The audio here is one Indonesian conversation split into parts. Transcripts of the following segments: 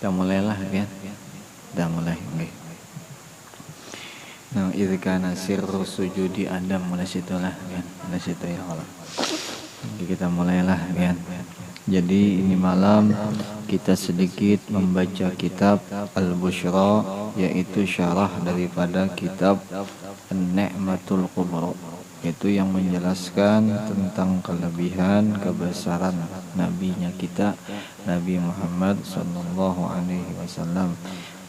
Kita mulailah kan. Udah mulai. Okay. Nah, idh kana sirru sujudi Adam, mulai situlah kan. Mulai situ ya Allah. Kita mulailah kan. Jadi ini malam kita sedikit membaca kitab Al-Bushra, yaitu syarah daripada kitab An-Ni'matul Kubra, itu yang menjelaskan tentang kelebihan kebesaran nabinya kita Nabi Muhammad sallallahu alaihi wasallam.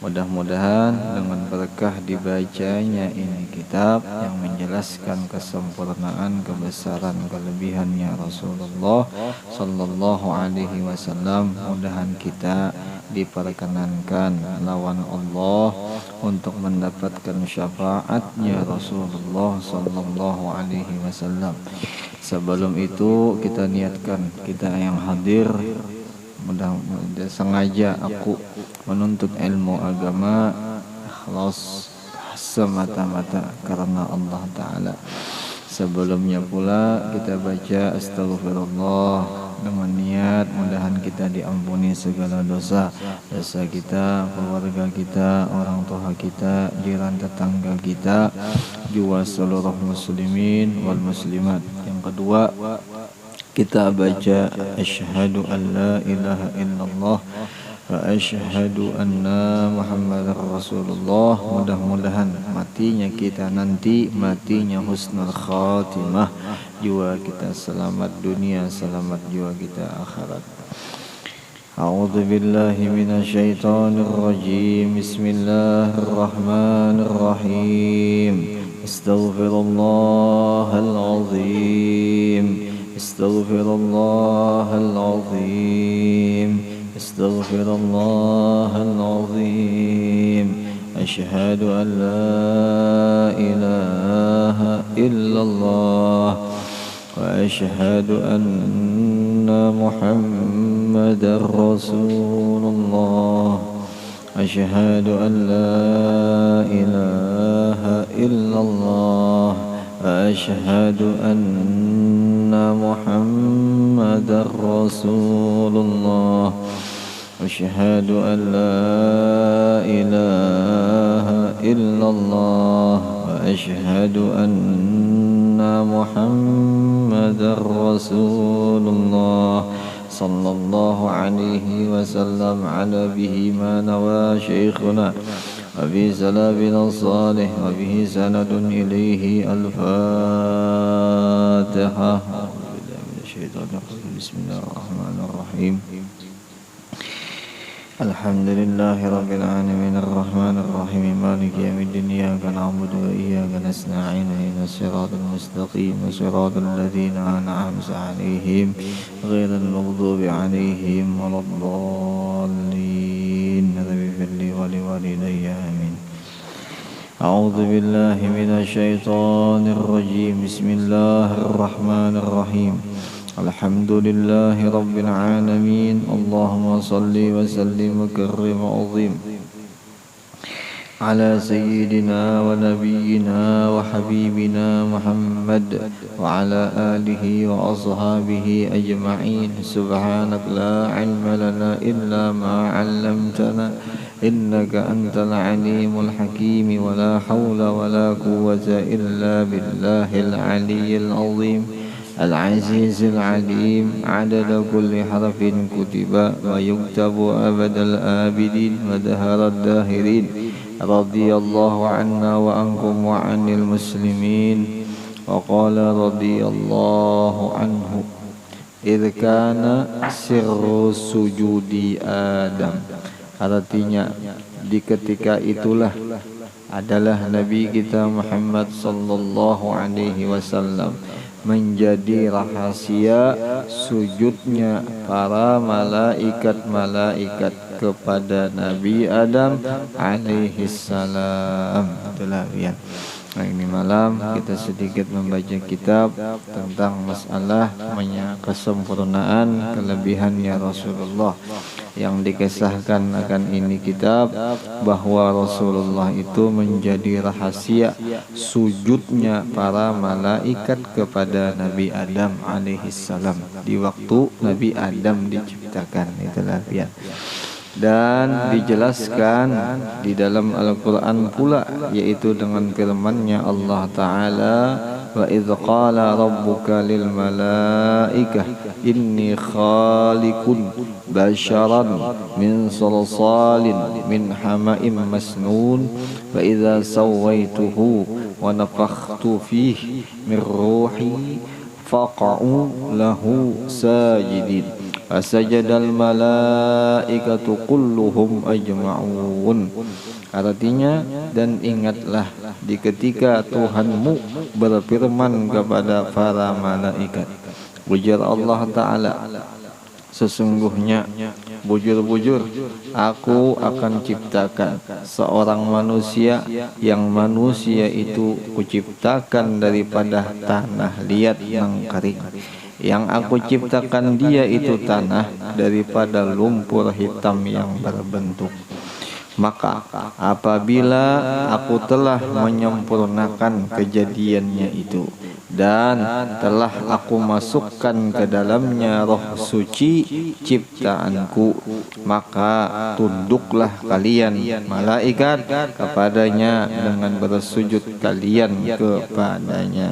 Mudah-mudahan dengan berkah dibacanya ini kitab yang menjelaskan kesempurnaan kebesaran kelebihannya Rasulullah sallallahu alaihi wasallam, mudahan kita diperkenankan lawan Allah untuk mendapatkan syafaatnya Rasulullah sallallahu alaihi wasallam. Sebelum itu kita niatkan, kita yang hadir, mudah sengaja aku menuntut ilmu agama ikhlas semata-mata karena Allah Ta'ala. Sebelumnya pula kita baca astagfirullah dengan niat mudahan kita diampuni segala dosa kita, keluarga kita, orang tua kita, jiran tetangga kita, juga seluruh muslimin wal muslimat. Yang kedua, kita baca asyhadu an la ilaha illallah wa asyhadu anna muhammadar rasulullah. Mudah-mudahan matinya kita nanti matinya husnul khatimah, juga kita selamat dunia, selamat juga kita akhirat. A'udzu billahi minasyaitonir rajim. Bismillahirrahmanirrahim. Astaghfirullahal azim. Astaghfirullahal azim. Astaghfirullahal azim. Asyhadu an la ilaha illallah wa asyhadu anna muhammadar rasulullah. Asyhadu an la ilaha illallah wa asyhadu anna muhammadar rasulullah. Asyhadu an la ilaha illallah wa asyhadu anna muhammadar rasulullah. Sallallahu alaihi wasallam ala bihi ma nawa syekhuna wa bi salabina salih wa bihi sanadun ilaihi al-Fatihah. Bismillahirrahmanirrahim. Alhamdulillahi rabbil alamin arrahmanir rahim maliki yaumiddin iyyaka na'budu wa iyyaka nasta'in ihdinas siratal mustaqim siratal ladzina an'amta 'alaihim ghairil maghdubi 'alaihim waladdallin. Rabbi firli wa liwalidayya amin. A'udzu billahi minasyaitonir rajim. Bismillahirrahmanirrahim. Alhamdulillahi rabbil alamin. Allahumma salli wa sallim wa karrim wa azim ala sayyidina wa nabiyyina wa habibina Muhammad wa ala alihi wa ashabihi ajma'in. Subhanaka la ilma lana illa ma 'allamtana innaka antal alimul hakim. Wa la hawla wa la quwwata illa billahil aliyyil azim العزيز العليم. عدد كل حرف كتب ويكتب أبد الآبدين ودهر الداهرين. رضي الله عنا وعنكم وعن المسلمين. وقال رضي الله عنه إذ كان سر سجود آدم. Artinya di ketika itulah adalah Nabi kita Muhammad sallallahu alaihi wasallam menjadi rahasia sujudnya para malaikat-malaikat kepada Nabi Adam alaihi salam. Itulah ya. Nah, ini malam kita sedikit membaca kitab tentang masalah kesempurnaan kelebihannya Rasulullah. Yang dikisahkan akan ini kitab bahwa Rasulullah itu menjadi rahasia sujudnya para malaikat kepada Nabi Adam alaihissalam di waktu Nabi Adam diciptakan. Itulah ya. Dan dijelaskan di dalam Al-Quran pula, yaitu dengan firman-Nya Allah Ta'ala, wa idh qala rabbuka lil malaikah inni khaliqun basharan min salsalin min hama'im masnun fa idza sawaituhu wa nafakhtu fihi min ruhi faqa'u lahu sajidin fasajadal malaikatu kulluhum ajma'un. Artinya, dan ingatlah di ketika Tuhanmu berfirman kepada para malaikat. Ujar Allah Ta'ala, sesungguhnya bujur-bujur aku akan ciptakan seorang manusia yang manusia itu kuciptakan daripada tanah liat yang kering. Yang aku ciptakan dia itu tanah daripada lumpur hitam yang berbentuk. Maka apabila aku telah menyempurnakan kejadiannya itu dan telah aku masukkan ke dalamnya roh suci ciptaanku, maka tunduklah kalian malaikat kepadanya dengan bersujud kalian kepadanya.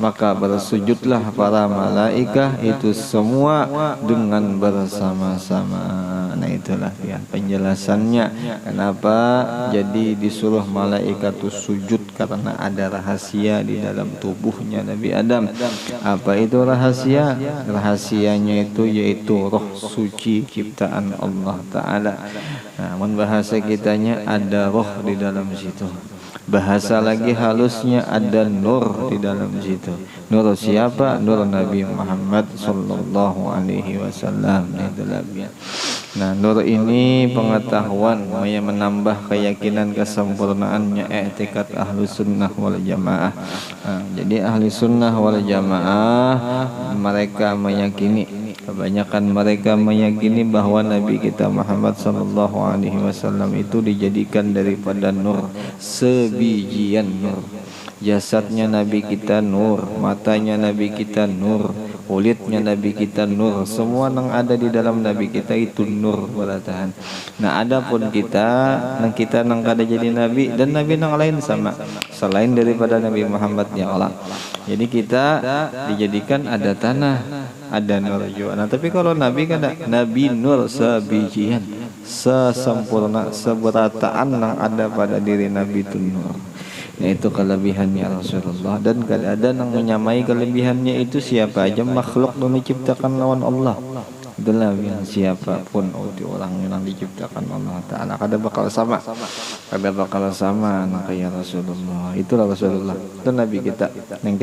Maka bersujudlah para malaikat itu semua dengan bersama-sama. Nah itulah ya penjelasannya kenapa jadi disuruh malaikat itu sujud, karena ada rahasia di dalam tubuhnya Nabi Adam. Apa itu rahasia? Rahasianya itu yaitu roh suci ciptaan Allah Ta'ala. Namun bahasa kitanya ada roh di dalam situ. Bahasa lagi halusnya ada nur di dalam situ. Nur siapa? Nur Nabi Muhammad sallallahu alaihi wasallam. Itulah ya. Nah, nur ini pengetahuan yang menambah keyakinan kesempurnaannya i'tikad ahlu sunnah wal jamaah. Jadi ahli sunnah wal jamaah mereka meyakini, kebanyakan mereka meyakini bahwa Nabi kita Muhammad sallallahu alaihi wasallam itu dijadikan daripada nur, sebijian nur. Jasadnya Nabi kita nur, matanya Nabi kita nur, kulitnya Nabi kita nur, semua yang ada di dalam Nabi kita itu nur beratahan. Nah, adapun kita nang kada jadi Nabi dan Nabi nang lain sama selain daripada Nabi Muhammad ya Allah. Jadi kita dijadikan ada tanah, ada nur juga. Nah, tapi kalau Nabi kada, Nabi nur sebijian, sesempurna, seberataan yang ada pada diri Nabi itu nur. Itu kelebihannya Rasulullah, dan kada ada yang menyamai kelebihannya itu siapa aja makhluk yang diciptakan lawan Allah. Itulah yang siapapun orang yang diciptakan Allah Ta'ala kada bakal sama, kayak Rasulullah. Itulah Rasulullah, itu Nabi kita yang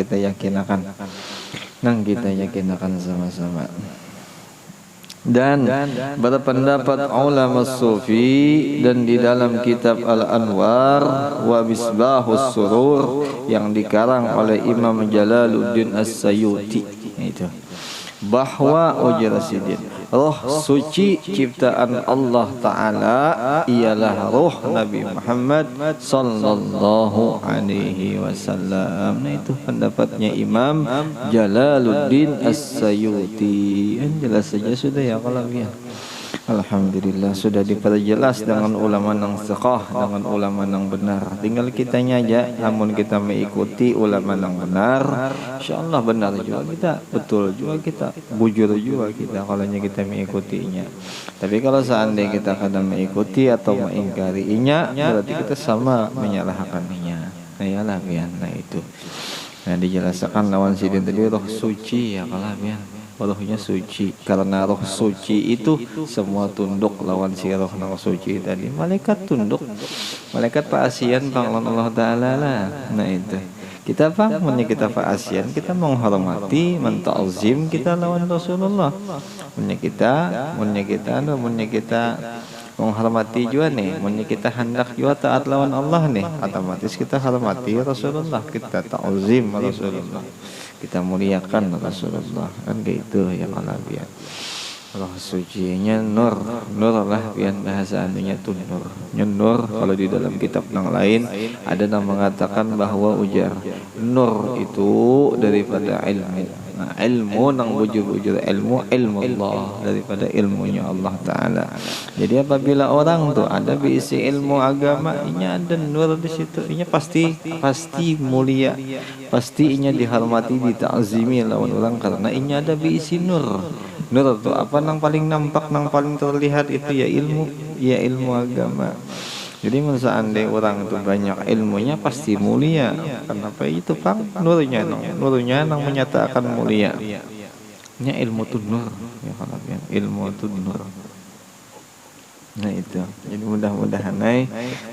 kita yakinakan, sama-sama. Dan berpendapat ulama sufi, dan di dalam kitab Al-Anwar wa Misbahus Surur yang dikarang oleh Imam Jalaluddin As-Sayuti, itu bahwa ujar sidin roh suci ciptaan Allah Ta'ala ialah roh Nabi Muhammad sallallahu alaihi wasallam. Nah, itu pendapatnya Imam Jalaluddin As-Sayuti. Jelas saja sudah ya kalau ya. Alhamdulillah sudah diperjelas dengan ulama yang saqah, dengan ulama yang benar. Tinggal kitanya aja, namun kita mengikuti ulama yang benar, insyaallah benar juga kita, betul juga kita, bujur juga kita kalau kita mengikutinya. Tapi kalau seandainya kita kadang mengikuti atau mengingkarinya, berarti kita sama menyalahkannya. Nah yalah pian, nah itu. Nah dijelaskan lawan sidin tadi roh suci ya kalau pian. Rohnya suci, karena roh suci itu semua tunduk lawan si roh yang suci tadi. Malaikat tunduk, malaikat paasian panglawan Allah Ta'ala lah. Nah itu kita kita paasian, kita menghormati, menta'zim kita lawan Rasulullah. Kita menghormati juga nih, kita hendak juga taat lawan Allah nih, otomatis kita hormati Rasulullah, kita ta'zim Rasulullah, kita muliakan Rasulullah, kan gitu ya kalau biar roh sucinya nur lah biar bahasa anunya tuh nur. Kalau di dalam kitab yang lain ada yang mengatakan bahwa ujar nur itu daripada ilmu. Nah, ilmu nang bujur-bujur ilmu Allah daripada ilmunya Allah Taala. Jadi apabila orang tuh ada berisi ilmu agama, inya ada nur di situ, inya pasti mulia, pasti inya dihormati, ditazimi lawan orang karena inya ada berisi nur. Nur tuh apa nang paling nampak, nang paling terlihat itu ya ilmu agama. Jadi seandainya orang itu banyak ilmunya pasti mulia. Kenapa itu Bang? Nurnya nang menyatakan mulia. Ini ilmu itu nur ya kalau ilmu itu nur. Nah itu. Jadi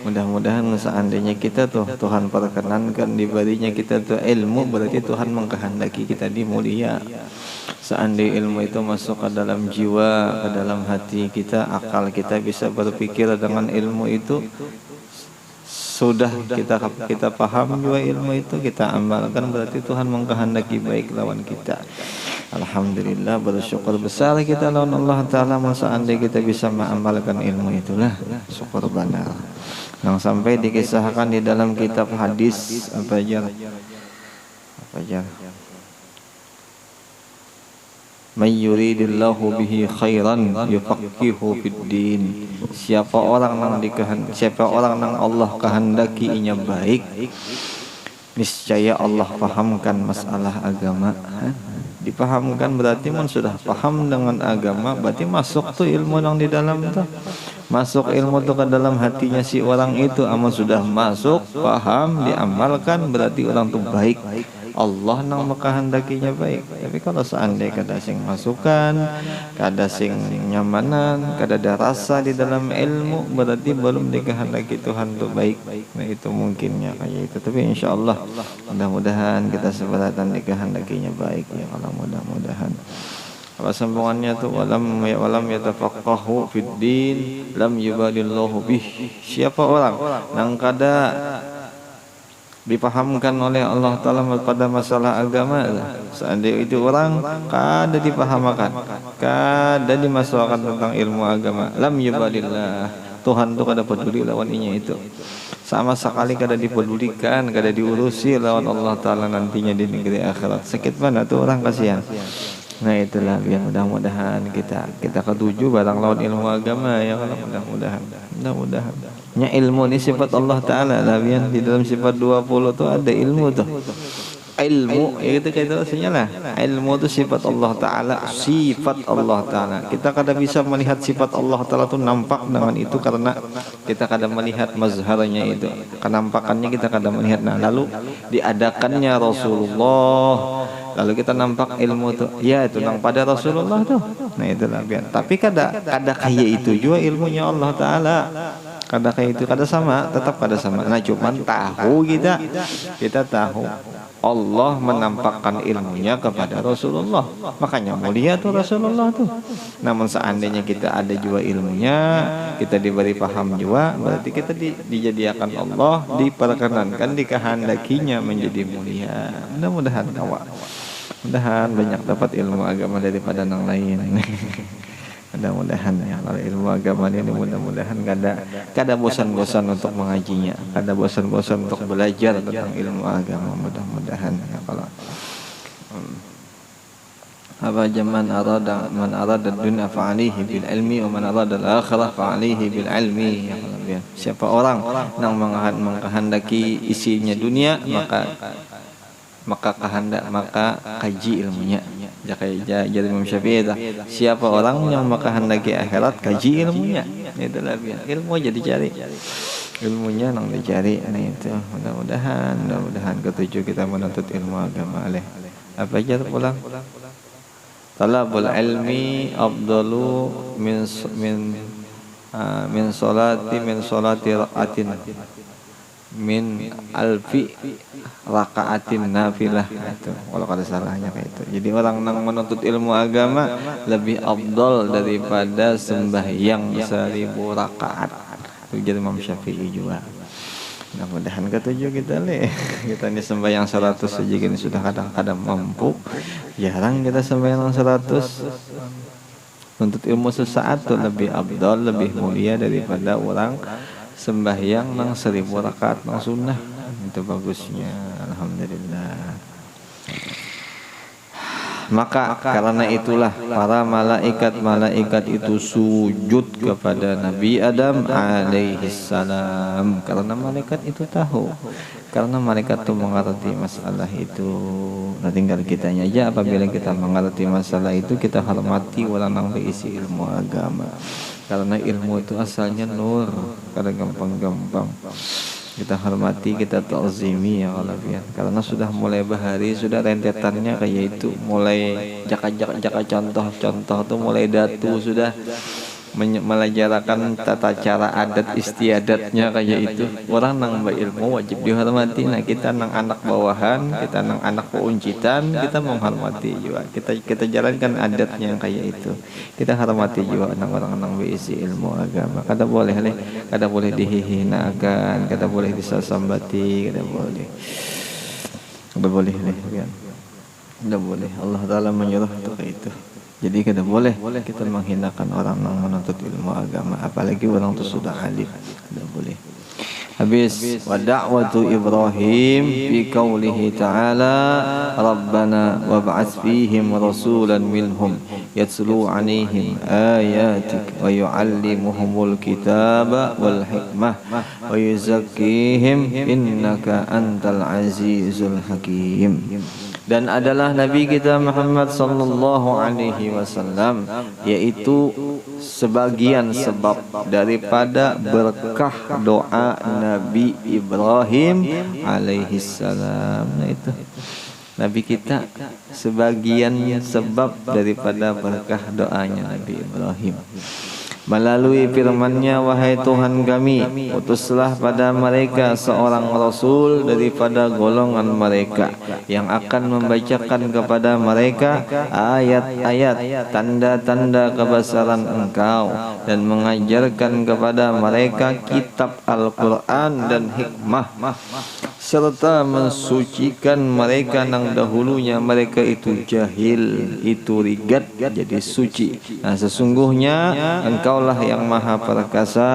mudah-mudahan seandainya kita tuh Tuhan perkenankan diberinya kita tuh ilmu, berarti Tuhan mengkehendaki kita dimulia. Seandainya ilmu itu masuk ke dalam jiwa, ke dalam hati kita, akal kita bisa berpikir dengan ilmu itu, sudah kita paham juga ilmu itu, kita amalkan, berarti Tuhan mengkehendaki baik lawan kita. Alhamdulillah, bersyukur besar kita lawan Allah Ta'ala. Seandainya kita bisa mengamalkan ilmu itulah syukur benar. Yang sampai dikisahkan di dalam kitab hadis apa aja may yuridillahu bihi khairan yufaqihu fid din. Siapa orang nang Allah kehendaki inya baik, niscaya Allah pahamkan masalah agama. Dipahamkan berarti sudah paham dengan agama, berarti masuk tuh ilmu yang di dalam tuh. Masuk ilmu tuh ke dalam hatinya si orang itu, amal sudah masuk, paham, diamalkan, berarti orang tuh baik. Allah nang makahandakinya baik. Tapi kalau seandainya kada sing masukan, kada sing nyamanan, kada ada rasa di dalam ilmu, berarti belum dikehendaki Tuhan tuh baik. Nah itu mungkinnya kayak itu. Tapi insyaallah mudah-mudahan kita seberatan dikehendakinya baik ya, kalau mudah-mudahan. Apa sambungannya tuh walam yatafaqahu fid din lam yubalillahu bih. Siapa orang nang kada dipahamkan oleh Allah Ta'ala pada masalah agama, seandainya itu orang kada dipahamkan, kada dimasukkan tentang ilmu agama, lam yubalillah, Tuhan tu kada peduli lawan inya itu, sama sekali kada dipedulikan, kada diurusi lawan Allah Ta'ala nantinya di negeri akhirat. Sakit mana tuh orang, kasihan. Nah itulah biar mudah-mudahan kita ketuju barang lawan ilmu agama ya, kalau mudah-mudahan nya ilmu ini sifat Allah Ta'ala lah, biar di dalam sifat 20 tuh ada ilmu tuh. Ilmu itu kayak itu lah, ilmu itu sifat Allah Ta'ala, sifat Allah Ta'ala. Kita kadang bisa melihat sifat Allah Ta'ala itu nampak dengan itu karena kita kadang melihat mazharnya itu, kenampakannya kita kadang melihat. Nah lalu diadakannya Rasulullah, lalu kita nampak ilmu tuh, ya itu nang pada Rasulullah tuh. Nah itulah biar. Tapi kada kayak itu juga ilmunya Allah Ta'ala. Kada kayak itu, kada sama, tetap kada sama. Nah cuman tahu kita tahu Allah menampakkan ilmunya kepada Rasulullah, makanya mulia tuh Rasulullah tuh. Namun seandainya kita ada juga ilmunya, kita diberi paham juga, berarti kita dijadikan Allah, diperkenankan, dikehendakinya menjadi mulia. Mudah-mudahan mudah-mudahan banyak dapat ilmu agama daripada yang lain. Mudah-mudahan ya, kalau ilmu agama ini mudah-mudahan kada bosan-bosan untuk mengajinya, kada bosan-bosan untuk belajar tentang ilmu agama, mudah-mudahan ya. Kalau apa zaman man arada dunya fa'alihi bil ilmi wa man arada al akhirah fa'alihi bil ilmi ya. Siapa orang yang mengkehendaki isinya dunia, maka kaji ilmunya. Jadi Imam Syafi'i itu, siapa orang yang mengkehendaki akhirat, kaji ilmunya. Itulah ilmu jadi cari ilmunya nang dicari. Nah itu mudah-mudahan ketujuh kita menuntut ilmu agama oleh apa aja pulang. Talabul ilmi afdalu min salati ra'atin min alfi rakaatin nafilah itu, kalau kada salahnya kayak itu. Jadi orang yang menuntut ilmu agama lebih afdal daripada sembahyang 1000 rakaat. Itu jadi Imam Syafi'i juga. Mudah-mudahan ketujuh kita kita ini sembahyang 100 saja gini sudah kadang-kadang mampu. Jarang kita sembahyang 100. Untuk ilmu sesaat itu lebih afdal, lebih mulia daripada orang sembahyang nang 1000 rakaat nang sunnah. Itu bagusnya. Alhamdulillah. Maka karena itulah para malaikat itu sujud kepada Nabi Adam alaihi salam, karena malaikat itu tahu, karena malaikat itu mengerti masalah itu. Nah, tinggal kitanya aja apabila kita mengerti masalah itu, kita hormati walanang berisi ilmu agama, karena ilmu itu asalnya nur, kada gampang-gampang. Kita hormati, kita ta'zimi ya Allah, karena sudah mulai bahari, sudah rentetannya kayak itu, mulai jaka contoh tuh mulai datu, sudah melajarakan tata cara adat istiadatnya kayak itu. Orang nang berilmu wajib dihormati. Nah, kita nang anak bawahan, kita nang anak pauncitan, kita menghormati juga. Kita jalankan adatnya kayak itu. Kita hormati juga nang orang nang berisi ilmu agama. Kada boleh dihinakan, kada boleh disasambati, kada boleh kan. Kada boleh. Allah Taala menyuruh untuk itu. Jadi kada boleh kita menghinakan orang yang menuntut ilmu agama, apalagi orang itu sudah alim. Kada boleh. Habis wa da'watu Ibrahim fi qaulihi ta'ala Rabbana wab'ats fihim rasulan minhum yatlu 'alaihim ayatik wa yu'allimuhumul kitaba wal hikmah wa yuzakkihim innaka antal azizul hakim. Dan adalah Nabi kita Muhammad sallallahu alaihi wasallam, yaitu sebagian sebab daripada berkah doa Nabi Ibrahim alaihi salam. Nah, itu Nabi kita sebagian sebab daripada berkah doanya Nabi Ibrahim. Melalui firman-Nya, wahai Tuhan kami, utuslah pada mereka seorang rasul daripada golongan mereka yang akan membacakan kepada mereka ayat-ayat, tanda-tanda kebesaran Engkau, dan mengajarkan kepada mereka kitab Al-Quran dan hikmah, serta mensucikan mereka nang dahulunya mereka itu jahil, itu rigat jadi suci. Nah, sesungguhnya Engkaulah yang maha perkasa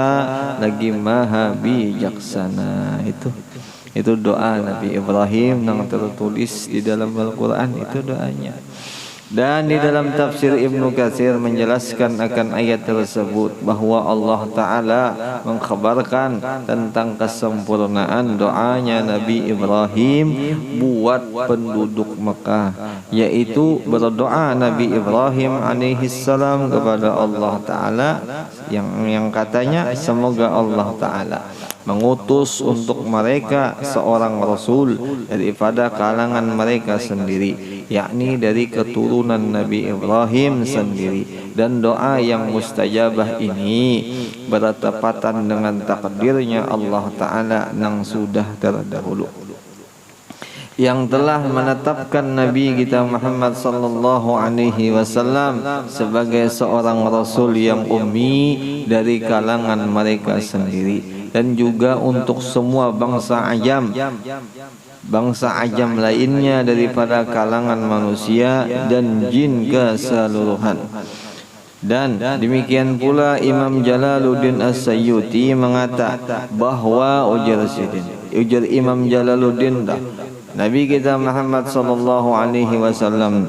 lagi maha bijaksana. Itu doa Nabi Ibrahim yang tertulis di dalam Al-Quran, itu doanya. Dan di dalam tafsir Ibnu Katsir menjelaskan akan ayat tersebut bahwa Allah Ta'ala mengkhabarkan tentang kesempurnaan doanya Nabi Ibrahim buat penduduk Mekah, yaitu berdoa Nabi Ibrahim alaihissalam kepada Allah Ta'ala yang katanya semoga Allah Ta'ala mengutus untuk mereka seorang rasul daripada kalangan mereka sendiri, yakni dari keturunan Nabi Ibrahim sendiri. Dan doa yang mustajabah ini bertepatan dengan takdirnya Allah Ta'ala yang sudah terdahulu, yang telah menetapkan Nabi kita Muhammad sallallahu alaihi wasallam sebagai seorang rasul yang ummi dari kalangan mereka sendiri, dan juga untuk semua bangsa ajam lainnya daripada kalangan manusia dan jin keseluruhan. Dan demikian pula Imam Jalaluddin As-Sayyuti mengatakan bahwa ujar Imam Jalaluddin dah Nabi kita Muhammad sallallahu alaihi wasallam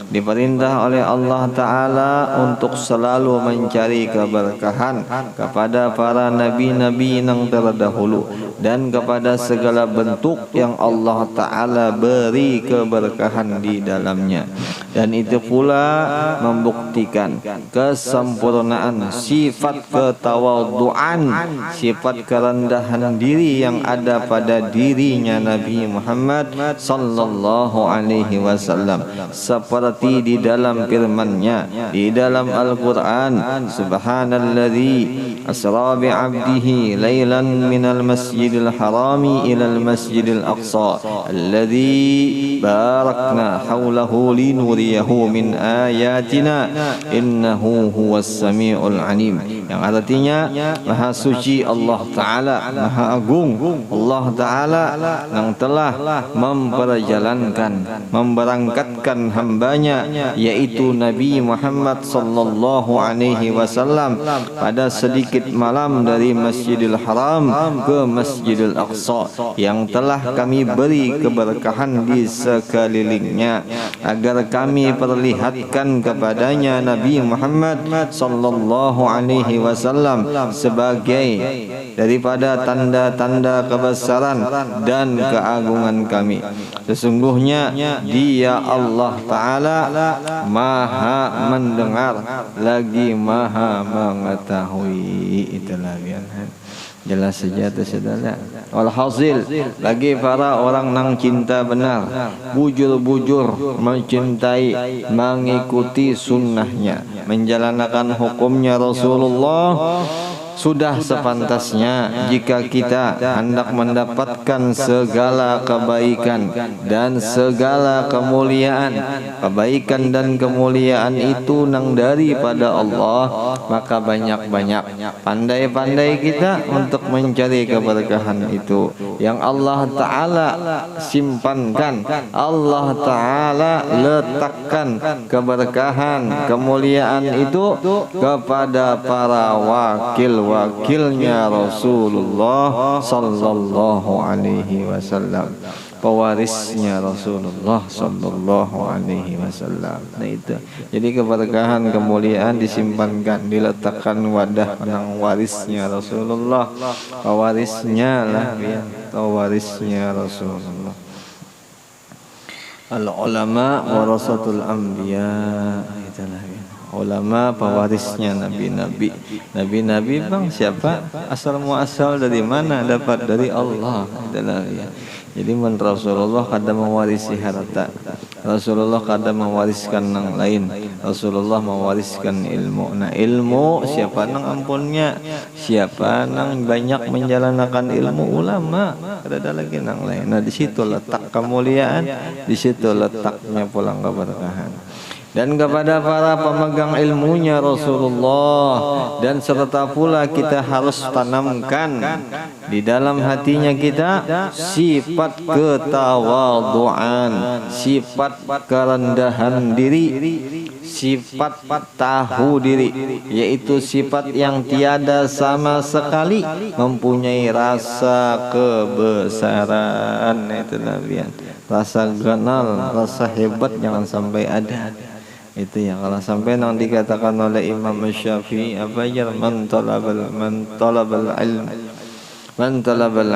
diperintah oleh Allah Ta'ala untuk selalu mencari keberkahan kepada para nabi-nabi yang terdahulu dan kepada segala bentuk yang Allah Ta'ala beri keberkahan di dalamnya. Dan itu pula membuktikan kesempurnaan sifat ketawaduan, sifat kerendahan diri yang ada pada dirinya Nabi Muhammad sallallahu alaihi wasallam, seperti di dalam firman-Nya di dalam Al-Quran, subhanalladzi asra bi 'abdihi lailan minal masjidil harami ilal masjidil aqsa alladzi barakna haulahu linuriyahu min ayatina innahu huwas samiul alim, yang artinya maha suci Allah Ta'ala, maha agung Allah Ta'ala yang telah memberangkatkan hambanya saudaranya yaitu Nabi Muhammad sallallahu alaihi wasallam pada sedikit malam dari Masjidil Haram ke Masjidil Aqsa yang telah kami beri keberkahan di sekelilingnya agar kami perlihatkan kepadanya Nabi Muhammad sallallahu alaihi wasallam sebagai daripada tanda-tanda kebesaran dan keagungan kami. Sesungguhnya Dia Allah Ta'ala Maha mendengar lagi Maha mengetahui. Itulah biarkan jelas saja tu saudara. Walhasil bagi para orang nang cinta benar, bujur-bujur mencintai, mengikuti sunnahnya, menjalankan hukumnya Rasulullah, sudah sepantasnya jika kita hendak mendapatkan segala kebaikan dan segala kemuliaan. Kebaikan dan kemuliaan itu nang daripada Allah, maka banyak-banyak pandai-pandai kita untuk mencari keberkahan itu yang Allah Ta'ala simpankan, Allah Ta'ala letakkan keberkahan, kemuliaan itu kepada para wakilnya Rasulullah sallallahu alaihi wasallam, pewarisnya Rasulullah sallallahu alaihi wasallam. Nah itu. Jadi keberkahan, kemuliaan disimpankan, diletakkan wadah penang warisnya Rasulullah, pewarisnya lah ya, pewarisnya Rasulullah. Al ulama warasatul anbiya, itulah ya. Ulama pewarisnya nabi-nabi. Nabi-nabi bang siapa? Asal muasal dari mana? Dapat dari Allah. Itulah ya. Jadi Rasulullah kada mewarisi harta, Rasulullah kada mewariskan yang lain, Rasulullah mewariskan ilmu. Nah ilmu siapa nang ampunnya, siapa nang banyak menjalankan ilmu, ulama. Kada ada lagi nang lain. Nah di situ letak kemuliaan, di situ letaknya pulang keberkahan. Dan kepada para pemegang ilmunya Rasulullah, dan serta pula kita harus tanamkan di dalam hatinya kita sifat ketawaduan, sifat kerendahan diri, sifat tahu diri, yaitu sifat yang tiada sama sekali mempunyai rasa kebesaran. Itu Nabi, rasa kenal, rasa hebat jangan sampai ada. Itu yang kalau sampai nang dikatakan oleh Imam Syafi'i apa ya, man talabal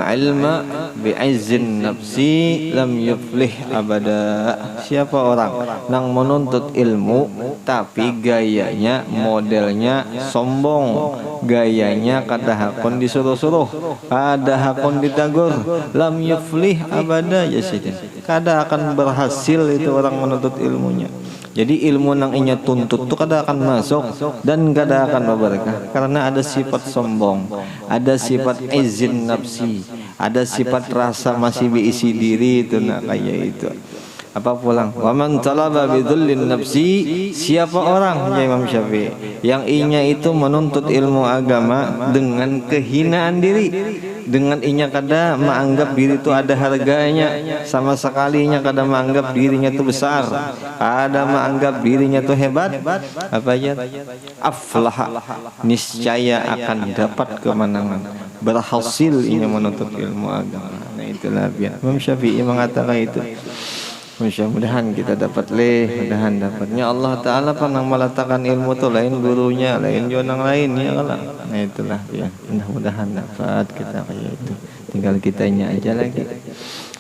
ilma bi'izzin nafsi lam yuflih abada. Siapa orang nang menuntut ilmu tapi gayanya, modelnya sombong, gayanya kada hakon disuruh-suruh, kada hakon ditagur, lam yuflih abada ya sidin, kada akan berhasil itu orang menuntut ilmunya. Jadi ilmu nang inya tuntut tu kada akan masuk dan kada akan berberkah karena ada sifat sombong, ada sifat izin nafsi, ada sifat rasa masih diisi diri itu nak kayak itu. Apa pulang? Wa man talaba bidhullin nafsi, siapa orang ya Imam Syafi'i yang inya itu menuntut ilmu agama dengan kehinaan diri, dengan inya kada menganggap diri itu ada harganya, sama sekali inya kada menganggap dirinya itu besar, ada menganggap dirinya itu hebat, apa aja aflah, niscaya akan dapat kemenangan, berhasil inya menuntut ilmu agama. Nah itulah biar Imam Syafi'i mengatakan itu. Mudah-mudahan kita dapat mudahan dapatnya. Allah Ta'ala pernah meletakkan ilmu itu lain gurunya, lain jonang lainnya kalau. Nah itulah ya, mudah-mudahan dapat kita kayak itu. Tinggal kitanya aja lagi.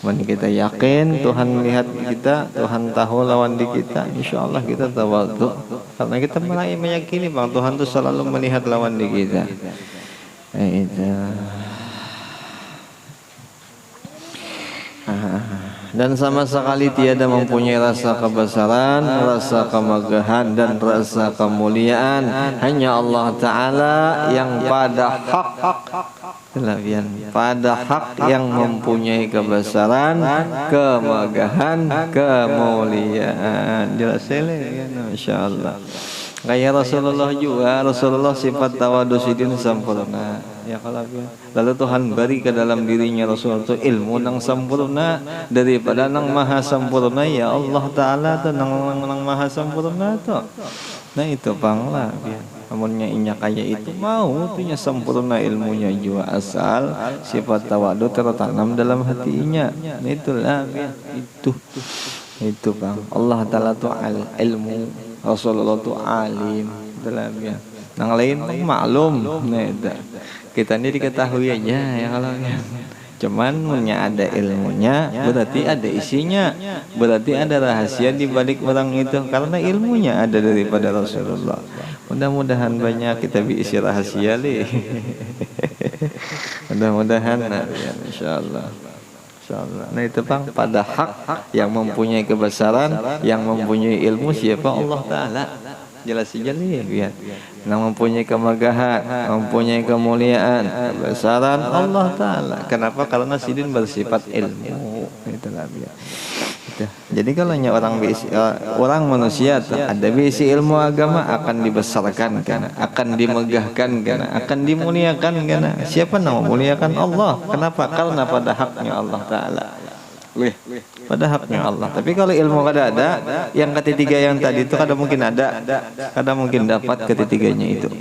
When kita yakin Tuhan melihat kita, Tuhan tahu lawan di kita, insya Allah kita tawadhu. Karena kita meyakini bang Tuhan itu selalu melihat lawan di kita. Itu. Dan sama sekali tiada mempunyai rasa kebesaran, rasa kemegahan dan rasa kemuliaan. Hanya Allah Ta'ala yang pada hak yang mempunyai kebesaran, kemegahan, kemuliaan. Jelas ya, Masya Allah. Kayak Rasulullah juga, Rasulullah sifat tawadhu sidin sempurna. Ya kalau lalu Tuhan beri ke dalam dirinya Rasulullah itu ilmu nang sempurna daripada nang maha sempurna. Ya Allah Taala tuh nang maha sempurna tuh. Nah itu panglah ya. Amunnya inya kaya itu mau tuhnya sempurna ilmunya juga asal sifat tawadhu tertanam dalam hatinya. Nah itulah ya. Itu Bang. Allah Taala tuh ilmu, Rasulullah tuh alim, dalam ya. Yang lain maklum, nah itu. Kita ini diketahui aja ya kalau ya. Cuman punya ada ilmunya, berarti ada isinya, berarti ada rahasia di balik orang itu karena ilmunya ada daripada Rasulullah. Mudah-mudahan banyak kita bisa rahasia li. Mudah-mudahan ya, insyaallah. Nah itu Bang, pada hak yang mempunyai kebesaran, yang mempunyai ilmu siapa? Allah Ta'ala. Jelas saja nih ya. Yang mempunyai kemegahan, mempunyai kemuliaan, kebesaran Allah Ta'ala. Kenapa? Karena sidin bersifat ilmu. Itulah ya. Jadi kalau orang manusia ada bisi ilmu agama akan dibesarkan karena akan dimegahkan karena akan dimuliakan karena siapa nama muliakan Allah. Kenapa? Karena pada haknya Allah Ta'ala. Pada haknya Allah. Tapi kalau ilmu kada ada, yang ketiga yang tadi itu kada mungkin ada, kada mungkin dapat ketiganya itu.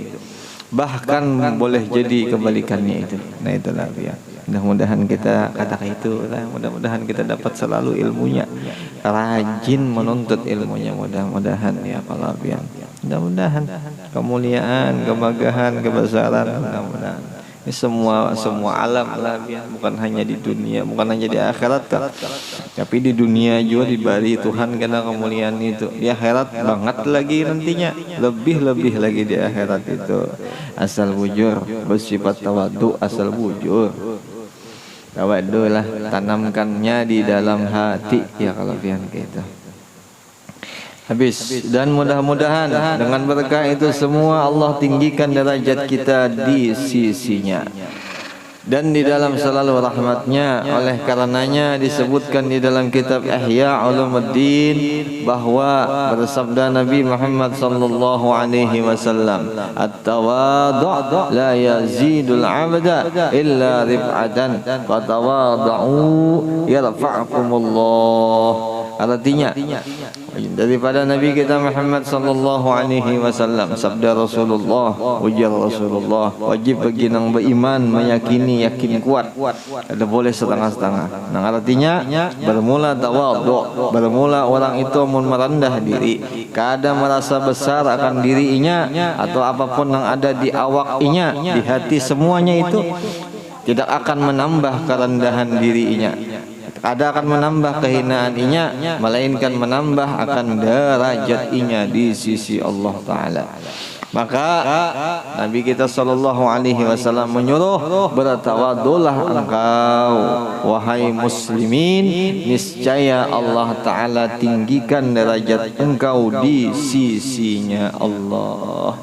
Bahkan boleh jadi kebalikannya itu. Nah itulah ya. Mudah-mudahan kita katakan itu, mudah-mudahan kita dapat selalu ilmunya, rajin menuntut ilmunya, mudah-mudahan ya kalau biang, mudah-mudahan kemuliaan, kemegahan, kebesaran, mudah-mudahan ini semua alam ya, bukan hanya di dunia, bukan hanya di akhirat kan, tapi di dunia juga diberi Tuhan karena kemuliaan itu. Di akhirat banget lagi nantinya, lebih lagi di akhirat itu. Asal bujur bersifat tawadhu, asal bujur tawadhu lah, tanamkannya di dalam hati ya kalau pian kita. Habis, dan mudah-mudahan dengan berkah itu semua Allah tinggikan derajat kita di sisinya dan di dalam selalu rahmatnya. Oleh karenanya disebutkan di dalam kitab Ihya Ulumuddin bahwa bersabda Nabi Muhammad sallallahu alaihi wasallam, at-tawadhu la yazidul 'abda illa rif'atan fatawadhu yarfa'kumullah. Artinya daripada Nabi kita Muhammad sallallahu alaihi wasallam, sabda Rasulullah, ujar Rasulullah, wajib bagi nang beriman meyakini yakin kuat, ada boleh setengah-setengah. Nah artinya bermula tawadhu, bermula orang itu merendah diri, kada merasa besar akan dirinya atau apapun yang ada di awaknya, di hati semuanya itu tidak akan menambah kerendahan dirinya, ada akan menambah kehinaannya, melainkan menambah akan derajatnya di sisi Allah Ta'ala. Maka Nabi kita sallallahu alaihi wasallam menyuruh, bertawadhulah engkau wahai muslimin, niscaya Allah Ta'ala tinggikan derajat engkau di sisinya Allah.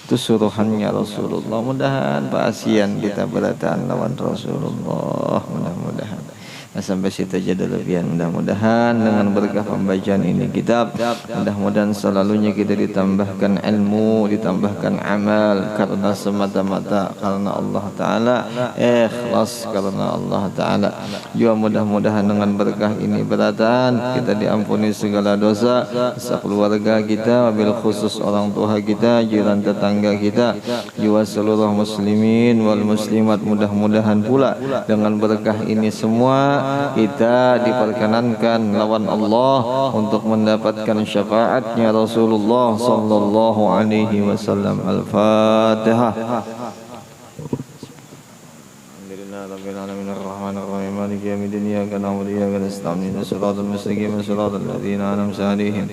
Itu suruhannya Rasulullah. Mudah-mudahan pasian kita berataan lawan Rasulullah, mudah-mudahan. Nah, sampai situ aja dulu biar mudah-mudahan dengan berkah pembacaan ini kitab, mudah-mudahan selalunya kita ditambahkan ilmu, ditambahkan amal karena semata-mata karena Allah Ta'ala, ikhlas karena Allah Ta'ala. Juga mudah-mudahan dengan berkah ini berataan kita diampuni segala dosa, sekeluarga kita, wabil khusus orang tua kita, jiran tetangga kita, juga seluruh muslimin wal muslimat. Mudah-mudahan pula dengan berkah ini semua kita diperkenankan lawan Allah untuk mendapatkan syafaatnya Rasulullah sallallahu alaihi wasallam. Al-Fatihah. Alhamdulillahirabbil alamin arrahmanir rahim maliki yaumiddin iyyaka na'budu wa iyyaka nasta'in ihdinas siratal mustaqim siratal ladzina an'amta 'alaihim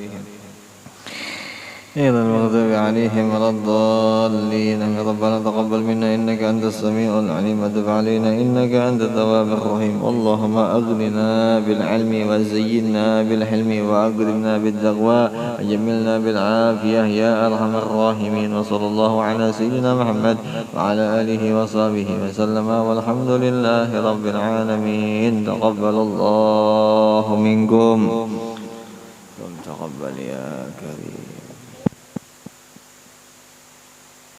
غير المغضوب عليهم ولا الضالين. ربنا تقبل منا إنك أنت السميع العليم وتب علينا إنك أنت التواب الرحيم. اللهم أغننا بالعلم وزينا بالحلم وأكرمنا بالتقوى وجملنا بالعافية يا أرحم الراحمين. وصلى الله على سيدنا محمد وعلى آله وصحبه وسلم والحمد لله رب العالمين. تقبل الله منكم. تقبل يا كريم.